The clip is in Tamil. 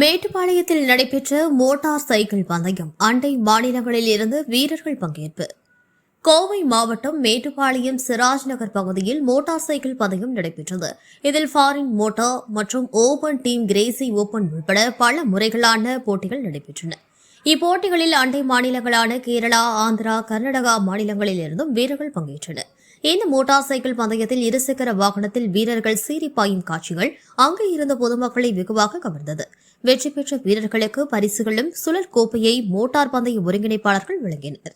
மேட்டுப்பாளையத்தில் நடைபெற்ற மோட்டார் சைக்கிள் பந்தயம் அண்டை மாநிலங்களில் இருந்து வீரர்கள் பங்கேற்பு. கோவை மாவட்டம் மேட்டுப்பாளையம் சிராஜ் நகர் பகுதியில் மோட்டார் சைக்கிள் பந்தயம் நடைபெற்றது. இதில் ஃபாரின் மோட்டார் மற்றும் ஓபன் டீம் கிரேசி ஓபன் உட்பட பல முறைகளான போட்டிகள் நடைபெற்றன. இப்போட்டிகளில் அண்டை மாநிலங்களான கேரளா, ஆந்திரா, கர்நாடகா மாநிலங்களில் இருந்தும் வீரர்கள் பங்கேற்றனர். இந்த மோட்டார் சைக்கிள் பந்தயத்தில் இருசக்கர வாகனத்தில் வீரர்கள் சீறி பாயும் காட்சிகள் அங்கு இருந்த பொதுமக்களை வெகுவாக கவர்ந்தது. வெற்றி பெற்ற வீரர்களுக்கு பரிசுகளும் சுழற் கோப்பையை மோட்டார் பந்தய ஒருங்கிணைப்பாளர்கள் வழங்கினர்.